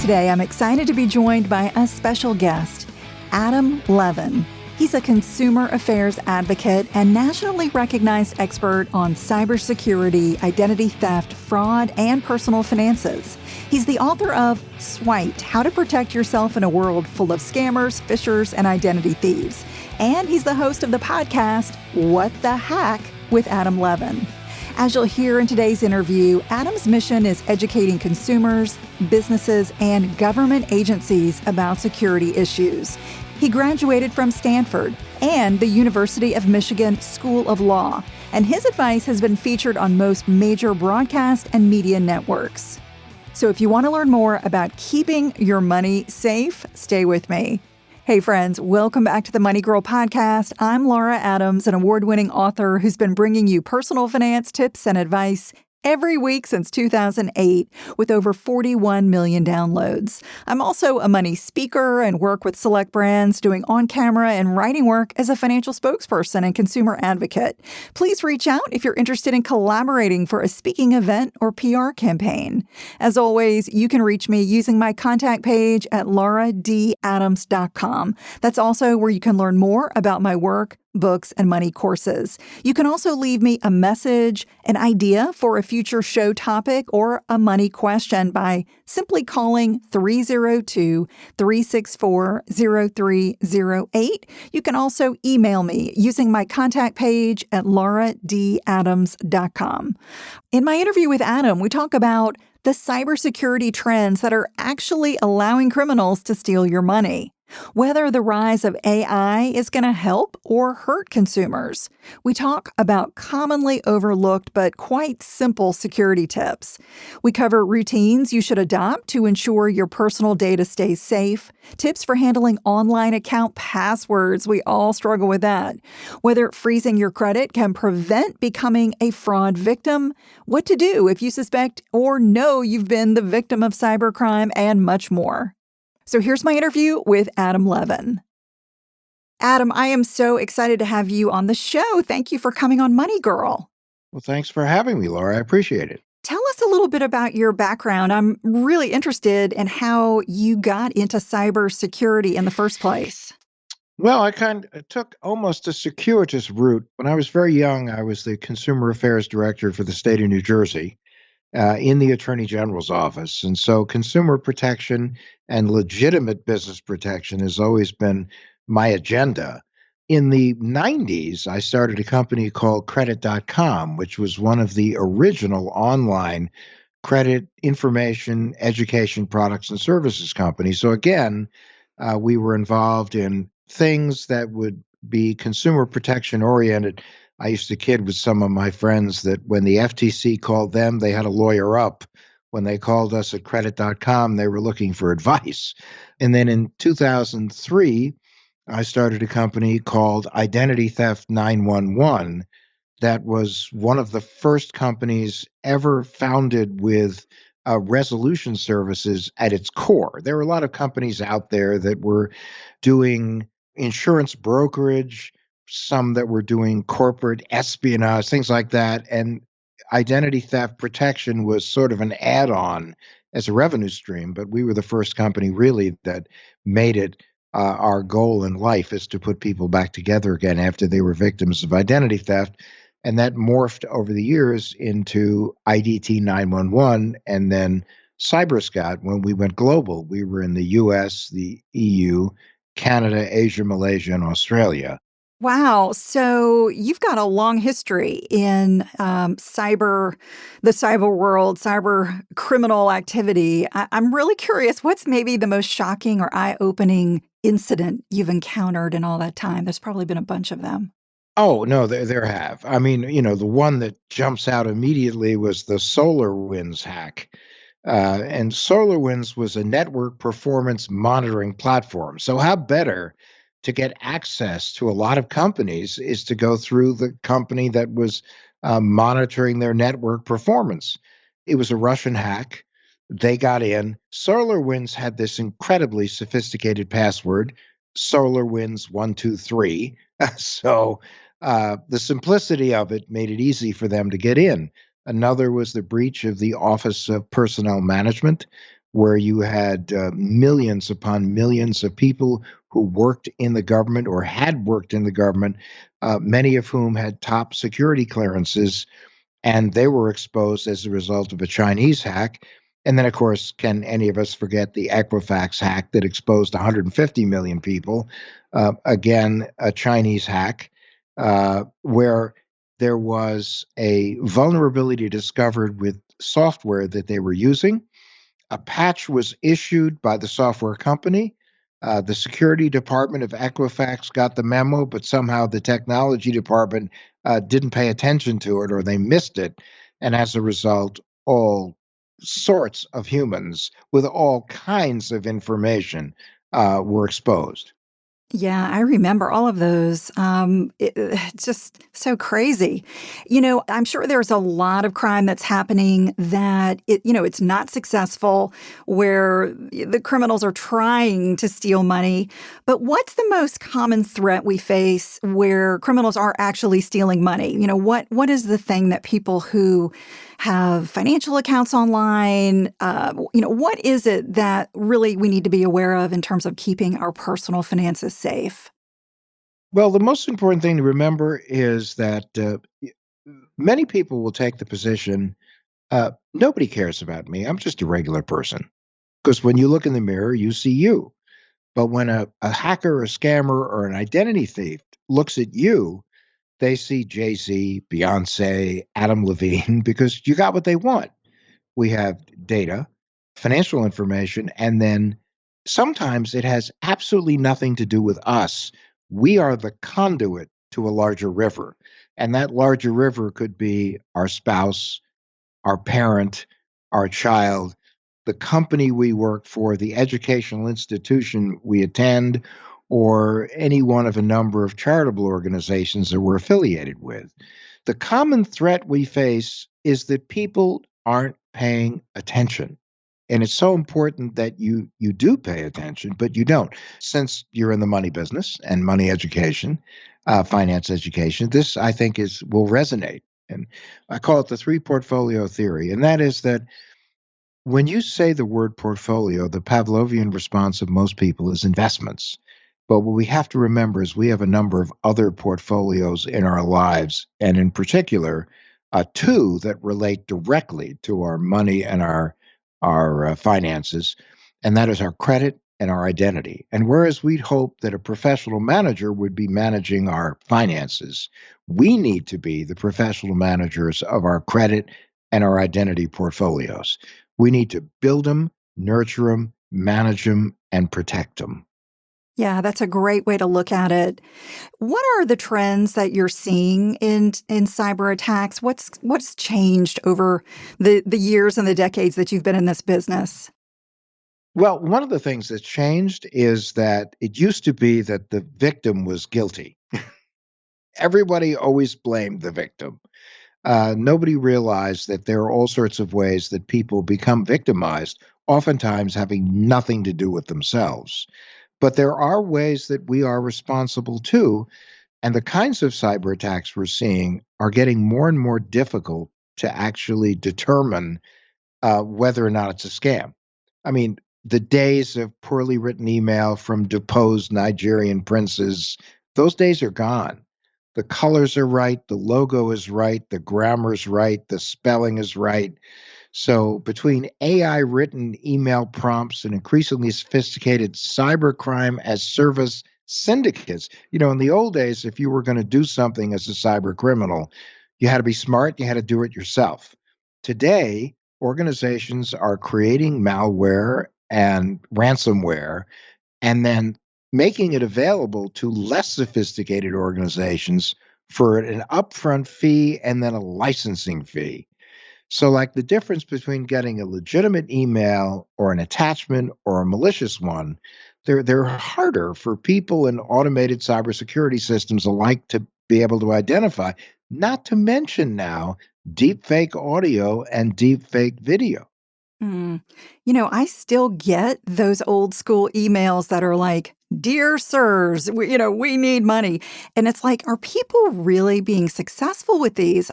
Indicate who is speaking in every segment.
Speaker 1: Today, I'm excited to be joined by a special guest, Adam Levin. He's a consumer affairs advocate and nationally recognized expert on cybersecurity, identity theft, fraud, and personal finances. He's the author of Swiped: How to Protect Yourself in a World Full of Scammers, Phishers, and Identity Thieves. And he's the host of the podcast, What the Hack with Adam Levin. As you'll hear in today's interview, Adam's mission is educating consumers, businesses, and government agencies about security issues. He graduated from Stanford and the University of Michigan School of Law, and his advice has been featured on most major broadcast and media networks. So if you want to learn more about keeping your money safe, stay with me. Hey friends, welcome back to the Money Girl podcast. I'm Laura Adams, an award-winning author who's been bringing you personal finance tips and advice every week since 2008 with over 41 million downloads. I'm also a money speaker and work with select brands doing on-camera and writing work as a financial spokesperson and consumer advocate. Please reach out if you're interested in collaborating for a speaking event or PR campaign. As always, you can reach me using my contact page at lauradadams.com. That's also where you can learn more about my work, books, and money courses. You can also leave me a message, an idea for a future show topic, or a money question by simply calling 302-364-0308. You can also email me using my contact page at lauradadams.com. In my interview with Adam, we talk about the cybersecurity trends that are actually allowing criminals to steal your money. Whether the rise of AI is going to help or hurt consumers. We talk about commonly overlooked but quite simple security tips. We cover routines you should adopt to ensure your personal data stays safe, tips for handling online account passwords. We all struggle with that. Whether freezing your credit can prevent becoming a fraud victim, what to do if you suspect or know you've been the victim of cybercrime, and much more. So here's my interview with Adam Levin. Adam, I am so excited to have you on the show. Thank you for coming on Money Girl.
Speaker 2: Well, thanks for having me, Laura. I appreciate it.
Speaker 1: Tell us a little bit about your background. I'm really interested in how you got into cybersecurity in the first place.
Speaker 2: Well, I took almost a circuitous route. When I was very young, I was the consumer affairs director for the state of New Jersey. In the Attorney General's office. And so consumer protection and legitimate business protection has always been my agenda. In the 90s, I started a company called Credit.com, which was one of the original online credit information, education products and services companies. So again, we were involved in things that would be consumer protection oriented. I used to kid with some of my friends that when the FTC called them, they had a lawyer up. When they called us at Credit.com, they were looking for advice. And then in 2003, I started a company called Identity Theft 911 that was one of the first companies ever founded with resolution services at its core. There were a lot of companies out there that were doing insurance brokerage, some that were doing corporate espionage, things like that. And identity theft protection was sort of an add-on as a revenue stream. But we were the first company really that made it our goal in life is to put people back together again after they were victims of identity theft. And that morphed over the years into IDT 911 and then CyberScat when we went global. We were in the US, the EU, Canada, Asia, Malaysia, and Australia.
Speaker 1: Wow. So you've got a long history in the cyber world, cyber criminal activity. I'm really curious, what's maybe the most shocking or eye-opening incident you've encountered in all that time? There's probably been a bunch of them.
Speaker 2: Oh, no, there have. I mean, the one that jumps out immediately was the SolarWinds hack. And SolarWinds was a network performance monitoring platform. So how better to get access to a lot of companies is to go through the company that was monitoring their network performance. It was a Russian hack. They got in. SolarWinds had this incredibly sophisticated password, SolarWinds123. So the simplicity of it made it easy for them to get in. Another was the breach of the Office of Personnel Management, where you had millions upon millions of people who worked in the government or had worked in the government, many of whom had top security clearances, and they were exposed as a result of a Chinese hack. And then, of course, can any of us forget the Equifax hack that exposed 150 million people? Again, a Chinese hack where there was a vulnerability discovered with software that they were using. A patch was issued by the software company. The security department of Equifax got the memo, but somehow the technology department didn't pay attention to it or they missed it. And as a result, all sorts of humans with all kinds of information were exposed.
Speaker 1: Yeah, I remember all of those. It's just so crazy. I'm sure there's a lot of crime that's happening that it's not successful, where the criminals are trying to steal money. But what's the most common threat we face where criminals are actually stealing money? What is the thing that people who have financial accounts online, what is it that really we need to be aware of in terms of keeping our personal finances safe?
Speaker 2: Well, the most important thing to remember is that many people will take the position nobody cares about me. I'm just a regular person. Because when you look in the mirror, you see you. But when a hacker, a scammer, or an identity thief looks at you, they see Jay Z, Beyonce, Adam Levine, because you got what they want. We have data, financial information, and then sometimes it has absolutely nothing to do with us. We are the conduit to a larger river. And that larger river could be our spouse, our parent, our child, the company we work for, the educational institution we attend, or any one of a number of charitable organizations that we're affiliated with. The common threat we face is that people aren't paying attention. And it's so important that you do pay attention, but you don't. Since you're in the money business and money education, finance education, this I think is will resonate. And I call it the three portfolio theory. And that is that when you say the word portfolio, the Pavlovian response of most people is investments. But what we have to remember is we have a number of other portfolios in our lives, and in particular, two that relate directly to our money and our finances, and that is our credit and our identity. And whereas we'd hope that a professional manager would be managing our finances, we need to be the professional managers of our credit and our identity portfolios. We need to build them, nurture them, manage them, and protect them.
Speaker 1: Yeah, that's a great way to look at it. What are the trends that you're seeing in cyber attacks? What's changed over the years and the decades that you've been in this business?
Speaker 2: Well, one of the things that's changed is that it used to be that the victim was guilty. Everybody always blamed the victim. Nobody realized that there are all sorts of ways that people become victimized, oftentimes having nothing to do with themselves. But there are ways that we are responsible too. And the kinds of cyber attacks we're seeing are getting more and more difficult to actually determine whether or not it's a scam. I mean, the days of poorly written email from deposed Nigerian princes, those days are gone. The colors are right, the logo is right, the grammar's right, the spelling is right. So, between AI written email prompts and increasingly sophisticated cybercrime as service syndicates, in the old days, if you were going to do something as a cyber criminal, you had to be smart, you had to do it yourself. Today, organizations are creating malware and ransomware and then making it available to less sophisticated organizations for an upfront fee and then a licensing fee. So, like the difference between getting a legitimate email or an attachment or a malicious one, they're harder for people in automated cybersecurity systems alike to be able to identify. Not to mention now deep fake audio and deep fake video.
Speaker 1: Mm. I still get those old school emails that are like, "Dear sirs, we need money." And it's like, are people really being successful with these?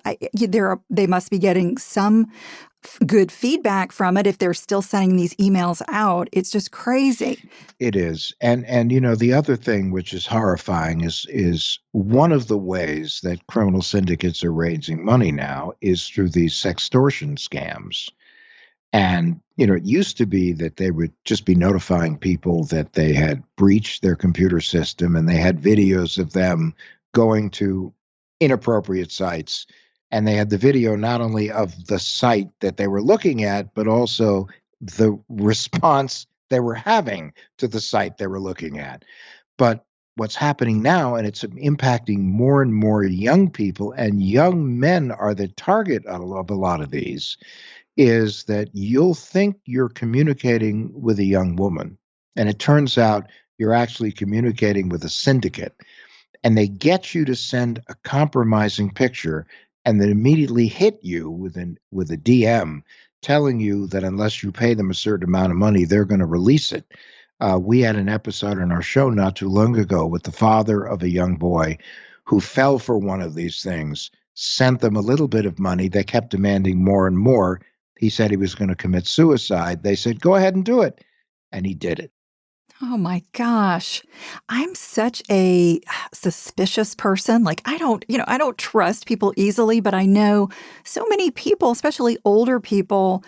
Speaker 1: They must be getting some good feedback from it if they're still sending these emails out. It's just crazy.
Speaker 2: It is. And the other thing which is horrifying is one of the ways that criminal syndicates are raising money now is through these sextortion scams. And, it used to be that they would just be notifying people that they had breached their computer system and they had videos of them going to inappropriate sites. And they had the video not only of the site that they were looking at, but also the response they were having to the site they were looking at. But what's happening now, and it's impacting more and more young people, and young men are the target of a lot of these, is that you'll think you're communicating with a young woman, and it turns out you're actually communicating with a syndicate, and they get you to send a compromising picture and then immediately hit you with a DM telling you that unless you pay them a certain amount of money, they're going to release it. We had an episode on our show not too long ago with the father of a young boy who fell for one of these things, sent them a little bit of money. They kept demanding more and more. He said he was going to commit suicide. They said, go ahead and do it. And he did it.
Speaker 1: Oh my gosh. I'm such a suspicious person. Like I don't trust people easily, but I know so many people, especially older people,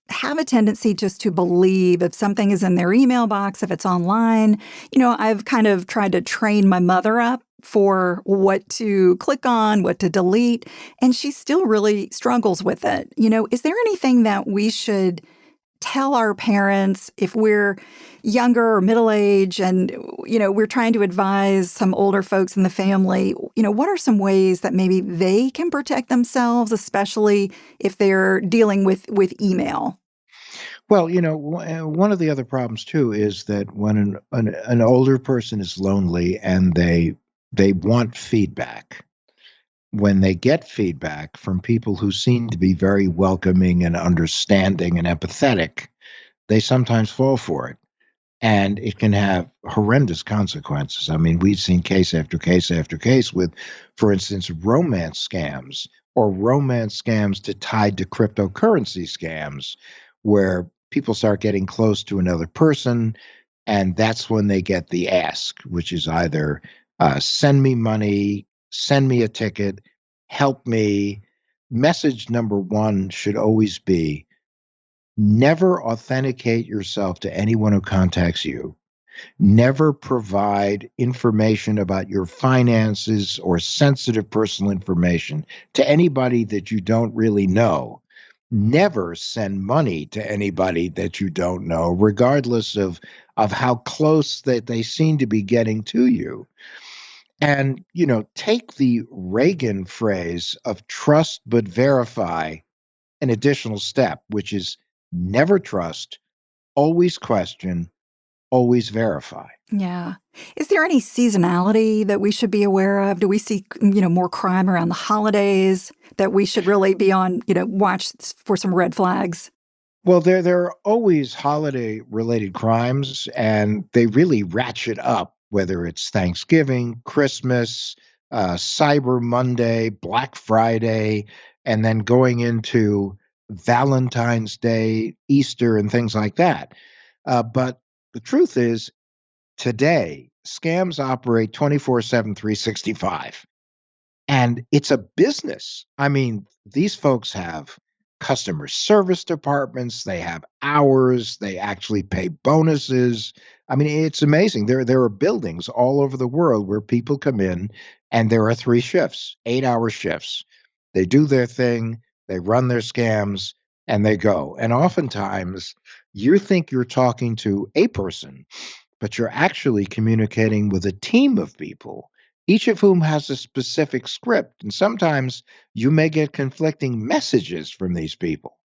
Speaker 1: have a tendency just to believe if something is in their email box, if it's online. I've kind of tried to train my mother up for what to click on, what to delete, and she still really struggles with it. Is there anything that we should tell our parents if we're younger or middle age and we're trying to advise some older folks in the family? What are some ways that maybe they can protect themselves, especially if they're dealing with email?
Speaker 2: Well, one of the other problems too is that when an older person is lonely and they want feedback, when they get feedback from people who seem to be very welcoming and understanding and empathetic, they sometimes fall for it. And it can have horrendous consequences. I mean, we've seen case after case after case with, for instance, romance scams or romance scams tied to cryptocurrency scams, where people start getting close to another person. And that's when they get the ask, which is either send me money, send me a ticket, help me. Message number one should always be never authenticate yourself to anyone who contacts you. Never provide information about your finances or sensitive personal information to anybody that you don't really know. Never send money to anybody that you don't know, regardless of how close that they seem to be getting to you. And, take the Reagan phrase of trust but verify an additional step, which is never trust, always question, always verify.
Speaker 1: Yeah. Is there any seasonality that we should be aware of? Do we see, more crime around the holidays that we should really be on, watch for some red flags?
Speaker 2: Well, there are always holiday related crimes, and they really ratchet up, whether it's Thanksgiving, Christmas, Cyber Monday, Black Friday, and then going into Valentine's Day, Easter, and things like that. But the truth is, today, scams operate 24/7, 365. And it's a business. I mean, these folks have customer service departments, they have hours, they actually pay bonuses. I mean, it's amazing. There are buildings all over the world where people come in and there are 3 shifts, 8-hour shifts. They do their thing, they run their scams, and they go. And oftentimes you think you're talking to a person, but you're actually communicating with a team of people, each of whom has a specific script. And sometimes you may get conflicting messages from these people.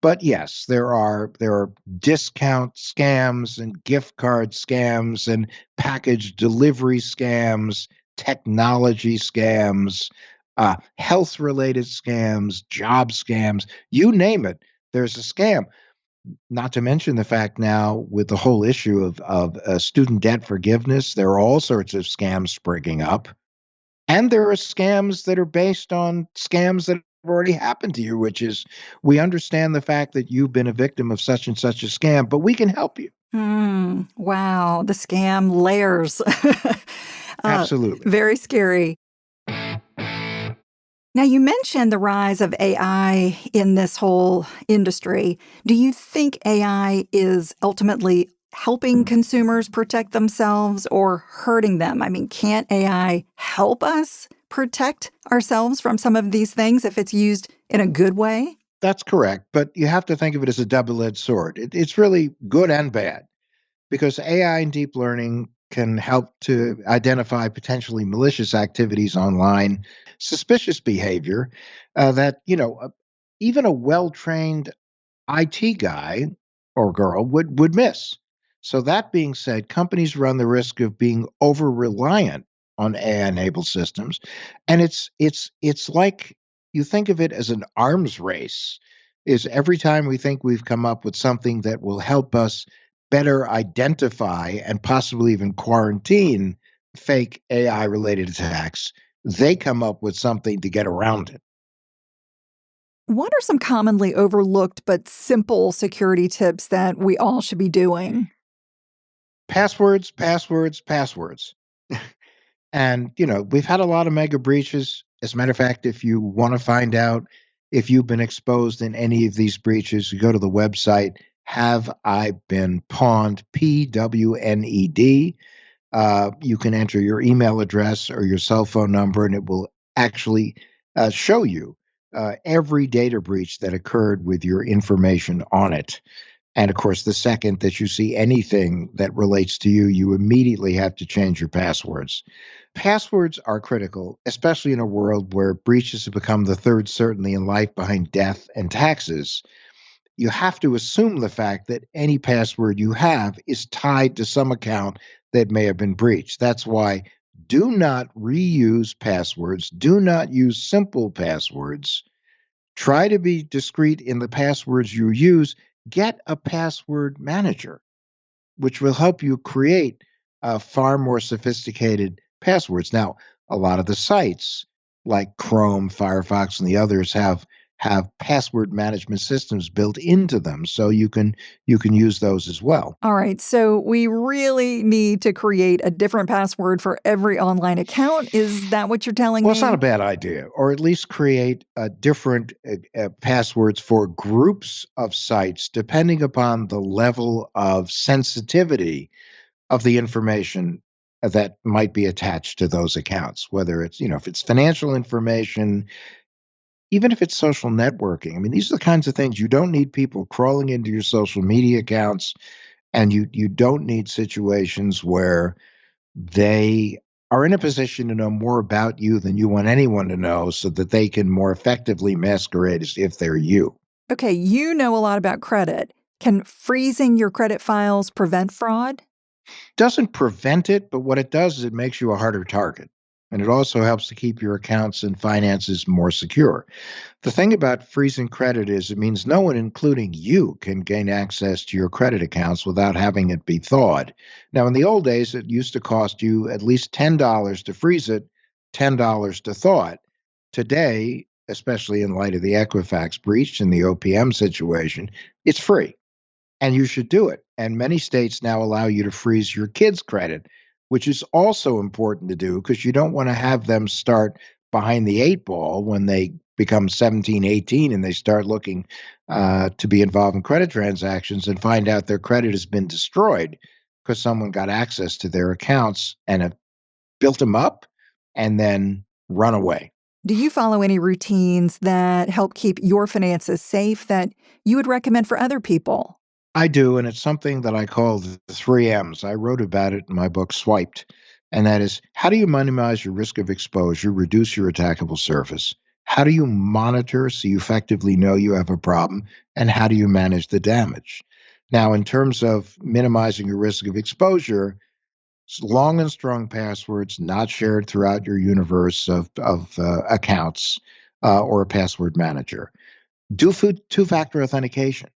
Speaker 2: But yes, there are discount scams and gift card scams and package delivery scams, technology scams, health related scams, job scams, you name it. There's a scam. Not to mention the fact now with the whole issue of student debt forgiveness, there are all sorts of scams springing up. And there are scams that are based on scams that already happened to you, which is we understand the fact that you've been a victim of such and such a scam, but we can help you.
Speaker 1: Wow, the scam layers. uh,
Speaker 2: Absolutely.
Speaker 1: Very scary. Now, you mentioned the rise of AI in this whole industry. Do you think AI is ultimately helping consumers protect themselves or hurting them? I mean, can't AI help us protect ourselves from some of these things if it's used in a good way?
Speaker 2: That's correct, but you have to think of it as a double-edged sword. It's really good and bad because AI and deep learning can help to identify potentially malicious activities online, suspicious behavior that, even a well-trained IT guy or girl would miss. So that being said, companies run the risk of being over reliant on AI-enabled systems, and it's like you think of it as an arms race. Is every time we think we've come up with something that will help us better identify and possibly even quarantine fake AI related attacks, they come up with something to get around it.
Speaker 1: What are some commonly overlooked but simple security tips that we all should be doing?
Speaker 2: Passwords, passwords, passwords. And, we've had a lot of mega breaches. As a matter of fact, if you want to find out if you've been exposed in any of these breaches, you go to the website, Have I Been Pawned? PWNED. You can enter your email address or your cell phone number, and it will actually show you every data breach that occurred with your information on it. And of course, the second that you see anything that relates to you, you immediately have to change your passwords. Passwords are critical, especially in a world where breaches have become the third certainty in life behind death and taxes. You have to assume the fact that any password you have is tied to some account that may have been breached. That's why do not reuse passwords, do not use simple passwords. Try to be discreet in the passwords you use. Get a password manager, which will help you create far more sophisticated passwords. Now, a lot of the sites like Chrome, Firefox, and the others have password management systems built into them, so you can use those as well.
Speaker 1: All right, so we really need to create a different password for every online account. Is that what you're telling
Speaker 2: Well, it's not a
Speaker 1: me?
Speaker 2: bad idea, or at least create different passwords for groups of sites, depending upon the level of sensitivity of the information that might be attached to those accounts, whether it's, if it's financial information, even if it's social networking. I mean, these are the kinds of things you don't need people crawling into your social media accounts, and you don't need situations where they are in a position to know more about you than you want anyone to know so that they can more effectively masquerade as if they're you.
Speaker 1: Okay, you know a lot about credit. Can freezing your credit files prevent fraud?
Speaker 2: Doesn't prevent it, but what it does is it makes you a harder target. And it also helps to keep your accounts and finances more secure. The thing about freezing credit is it means no one, including you, can gain access to your credit accounts without having it be thawed. Now, in the old days, it used to cost you at least $10 to freeze it, $10 to thaw it. Today, especially in light of the Equifax breach and the OPM situation, it's free and you should do it. And many states now allow you to freeze your kids' credit, which is also important to do because you don't want to have them start behind the eight ball when they become 17, 18, and they start looking to be involved in credit transactions and find out their credit has been destroyed because someone got access to their accounts and have built them up and then run away.
Speaker 1: Do you follow any routines that help keep your finances safe that you would recommend for other people?
Speaker 2: I do, and it's something that I call the three M's. I wrote about it in my book, Swiped. And that is how do you minimize your risk of exposure, reduce your attackable surface? How do you monitor so you effectively know you have a problem? And how do you manage the damage? Now, in terms of minimizing your risk of exposure, long and strong passwords not shared throughout your universe of accounts or a password manager. Do two-factor authentication.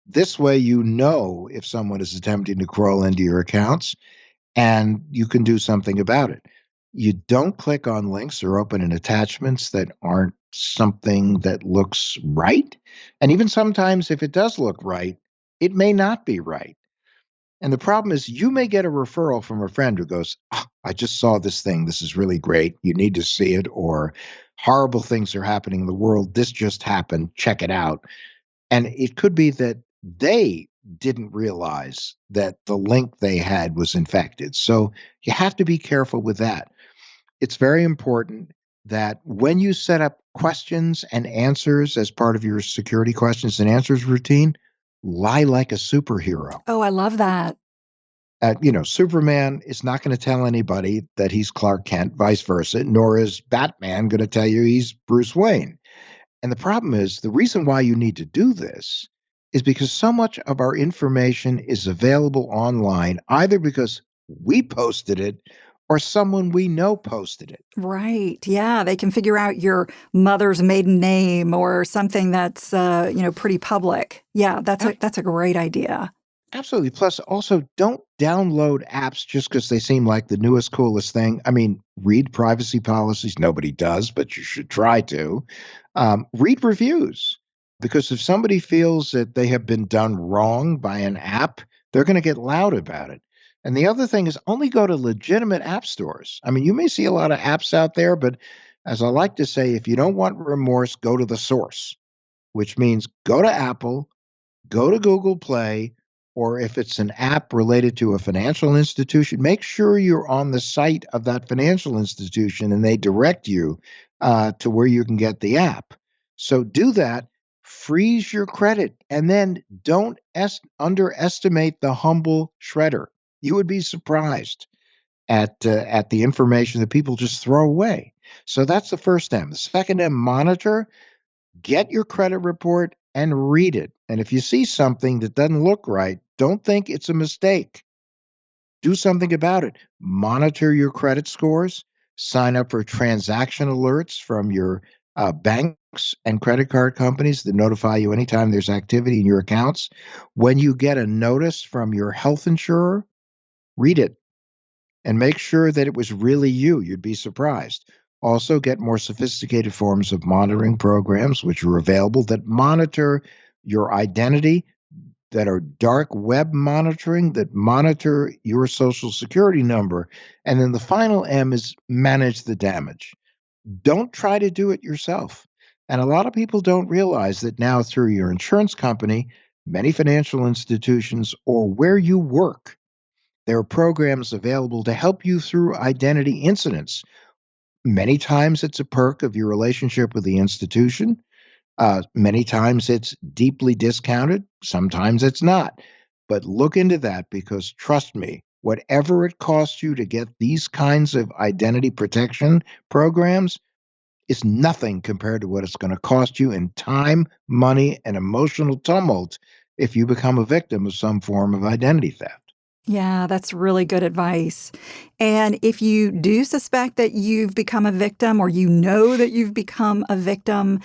Speaker 2: This way, you know if someone is attempting to crawl into your accounts and you can do something about it. You don't click on links or open in attachments that aren't something that looks right. And even sometimes, if it does look right, it may not be right. And the problem is, you may get a referral from a friend who goes, "Ah, I just saw this thing. This is really great. You need to see it." Or, horrible things are happening in the world. This just happened. Check it out. And it could be that they didn't realize that the link they had was infected. So you have to be careful with that. It's very important that when you set up questions and answers as part of your security questions and answers routine, lie like a superhero.
Speaker 1: Oh, I love that.
Speaker 2: Superman is not going to tell anybody that he's Clark Kent, vice versa, nor is Batman going to tell you he's Bruce Wayne. And the problem is, the reason why you need to do this is because so much of our information is available online, either because we posted it or someone we know posted it.
Speaker 1: Right. Yeah, they can figure out your mother's maiden name or something that's pretty public. Yeah, that's a great idea.
Speaker 2: Absolutely. Plus, also, don't download apps just because they seem like the newest, coolest thing. I mean, read privacy policies. Nobody does, but you should try to. Read reviews, because if somebody feels that they have been done wrong by an app, they're going to get loud about it. And the other thing is, only go to legitimate app stores. I mean, you may see a lot of apps out there, but as I like to say, if you don't want remorse, go to the source, which means go to Apple, go to Google Play, or if it's an app related to a financial institution, make sure you're on the site of that financial institution and they direct you to where you can get the app. So do that, freeze your credit, and then don't underestimate the humble shredder. You would be surprised at the information that people just throw away. So that's the first M. The second M, monitor. Get your credit report and read it. And if you see something that doesn't look right, don't think it's a mistake. Do something about it. Monitor your credit scores. Sign up for transaction alerts from your banks and credit card companies that notify you anytime there's activity in your accounts. When you get a notice from your health insurer, read it and make sure that it was really you. You'd be surprised. Also, get more sophisticated forms of monitoring programs, which are available, that monitor your identity, that are dark web monitoring, that monitor your social security number. And then the final M is manage the damage. Don't try to do it yourself. And a lot of people don't realize that now, through your insurance company, many financial institutions, or where you work, there are programs available to help you through identity incidents. Many times it's a perk of your relationship with the institution. Many times it's deeply discounted. Sometimes it's not. But look into that, because trust me, whatever it costs you to get these kinds of identity protection programs is nothing compared to what it's going to cost you in time, money, and emotional tumult if you become a victim of some form of identity theft.
Speaker 1: Yeah, that's really good advice. And if you do suspect that you've become a victim, or you know that you've become a victim,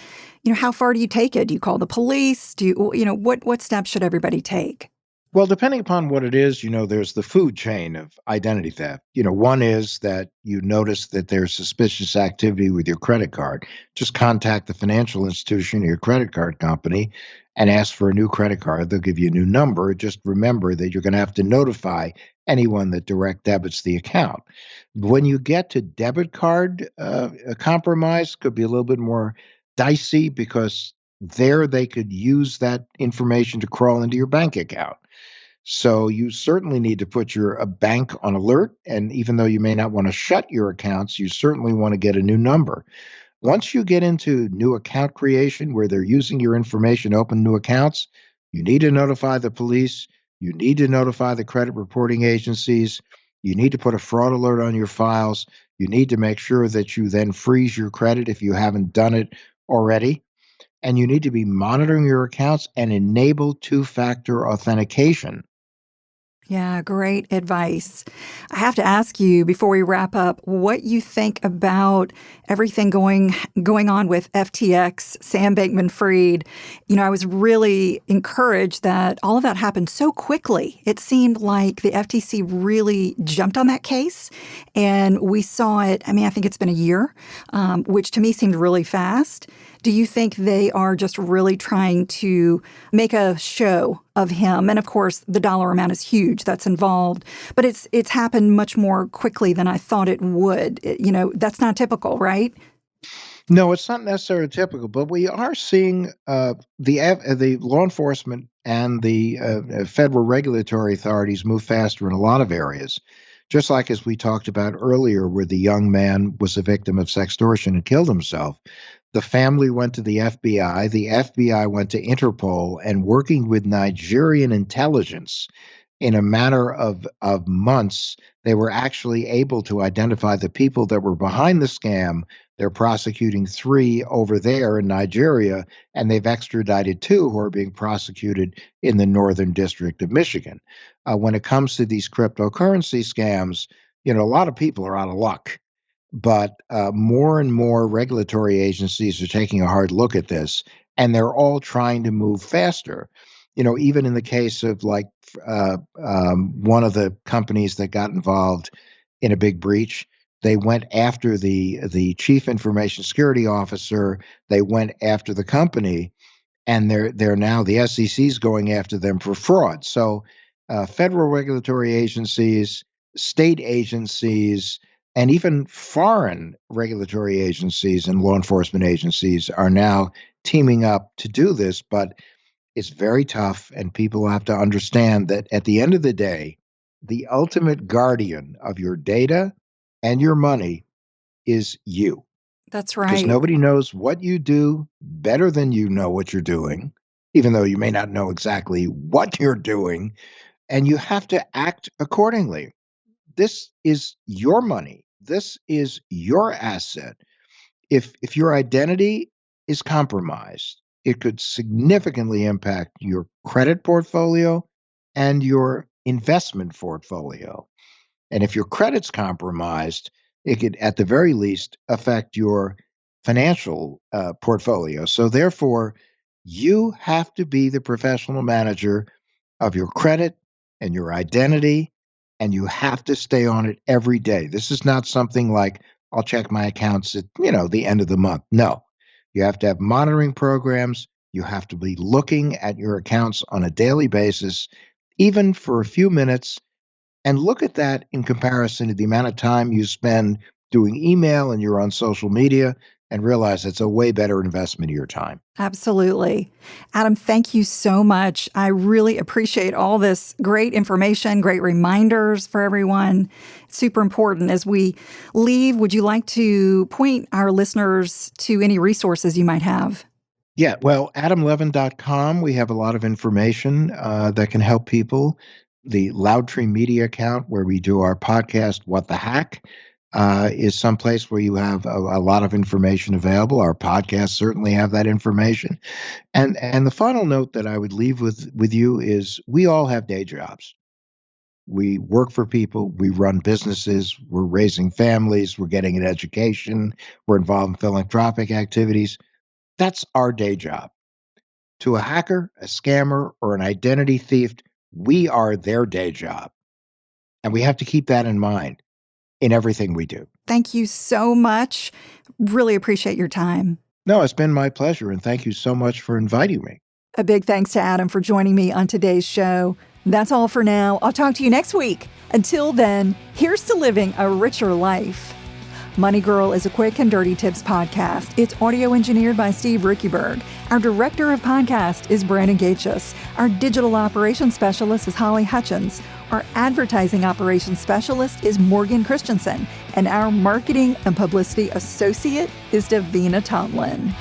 Speaker 1: how far do you take it? Do you call the police? What steps should everybody take?
Speaker 2: Well, depending upon what it is, there's the food chain of identity theft. One is that you notice that there's suspicious activity with your credit card. Just contact the financial institution or your credit card company and ask for a new credit card. They'll give you a new number. Just remember that you're going to have to notify anyone that direct debits the account. When you get to debit card compromise, could be a little bit more dicey, because there they could use that information to crawl into your bank account. So you certainly need to put your a bank on alert. And even though you may not want to shut your accounts, you certainly want to get a new number. Once you get into new account creation where they're using your information to open new accounts, you need to notify the police. You need to notify the credit reporting agencies. You need to put a fraud alert on your files. You need to make sure that you then freeze your credit if you haven't done it already. And you need to be monitoring your accounts and enable two factor authentication.
Speaker 1: Yeah, great advice. I have to ask you before we wrap up what you think about everything going on with FTX, Sam Bankman-Fried. I was really encouraged that all of that happened so quickly. It seemed like the FTC really jumped on that case, and we saw it. I think it's been a year, which to me seemed really fast. Do you think they are just really trying to make a show of him? And of course, the dollar amount is huge that's involved, but it's happened much more quickly than I thought it would. That's not typical, right?
Speaker 2: No, it's not necessarily typical, but we are seeing the law enforcement and the federal regulatory authorities move faster in a lot of areas. Just like as we talked about earlier, where the young man was a victim of sextortion and killed himself. The family went to the FBI. The FBI went to Interpol, and working with Nigerian intelligence in a matter of months, they were actually able to identify the people that were behind the scam. They're prosecuting 3 over there in Nigeria, and they've extradited 2 who are being prosecuted in the Northern District of Michigan. When it comes to these cryptocurrency scams, a lot of people are out of luck. But more and more regulatory agencies are taking a hard look at this, and they're all trying to move faster. Even in the case of one of the companies that got involved in a big breach, they went after the chief information security officer. They went after the company, and they're now the SEC's going after them for fraud. So, federal regulatory agencies, state agencies, and even foreign regulatory agencies and law enforcement agencies are now teaming up to do this, but it's very tough, and people have to understand that at the end of the day, the ultimate guardian of your data and your money is you.
Speaker 1: That's
Speaker 2: Because
Speaker 1: right.
Speaker 2: nobody knows what you do better than you know what you're doing, even though you may not know exactly what you're doing, and you have to act accordingly. This is your money. This is your asset. If your identity is compromised, it could significantly impact your credit portfolio and your investment portfolio. And if your credit's compromised, it could, at the very least, affect your financial portfolio. So, therefore, you have to be the professional manager of your credit and your identity, and you have to stay on it every day. This is not something like I'll check my accounts at the end of the month. No, you have to have monitoring programs. You have to be looking at your accounts on a daily basis, even for a few minutes, and look at that in comparison to the amount of time you spend doing email and you're on social media, and realize it's a way better investment of your time.
Speaker 1: Absolutely. Adam, thank you so much. I really appreciate all this great information, great reminders for everyone. Super important. As we leave, would you like to point our listeners to any resources you might have?
Speaker 2: Yeah, well, adamlevin.com, we have a lot of information that can help people. The Loudtree Media account, where we do our podcast, What the Hack, is someplace where you have a lot of information available. Our podcasts certainly have that information. And the final note that I would leave with you is we all have day jobs. We work for people, we run businesses, we're raising families, we're getting an education, we're involved in philanthropic activities. That's our day job. To a hacker, a scammer, or an identity thief, we are their day job. And we have to keep that in mind in everything we do.
Speaker 1: Thank you so much. Really appreciate your time.
Speaker 2: No, it's been my pleasure, and thank you so much for inviting me.
Speaker 1: A big thanks to Adam for joining me on today's show. That's all for now. I'll talk to you next week. Until then, here's to living a richer life. Money Girl is a quick and dirty tips podcast. It's audio engineered by Steve Rickyberg. Our director of podcast is Brandon Gatechus. Our digital operations specialist is Holly Hutchins. Our advertising operations specialist is Morgan Christensen. And our marketing and publicity associate is Davina Tomlin.